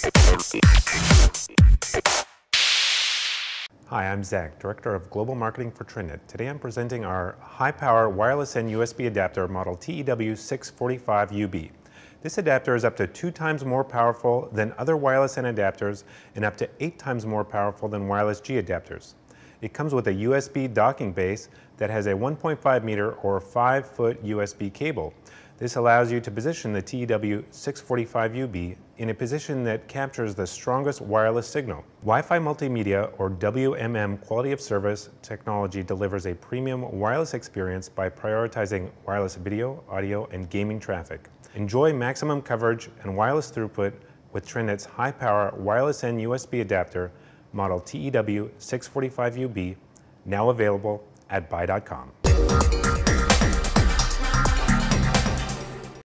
Hi, I'm Zach, Director of Global Marketing for TRENDnet. Today I'm presenting our high-power wireless N USB adapter model TEW-645UB. This adapter is up to 2 times more powerful than other wireless N adapters and up to 8 times more powerful than wireless G adapters. It comes with a USB docking base that has a 1.5 meter or 5-foot USB cable. This allows you to position the TEW-645UB in a position that captures the strongest wireless signal. Wi-Fi multimedia or WMM quality of service technology delivers a premium wireless experience by prioritizing wireless video, audio, and gaming traffic. Enjoy maximum coverage and wireless throughput with TRENDnet's high-power wireless N USB adapter model TEW-645UB, now available at buy.com.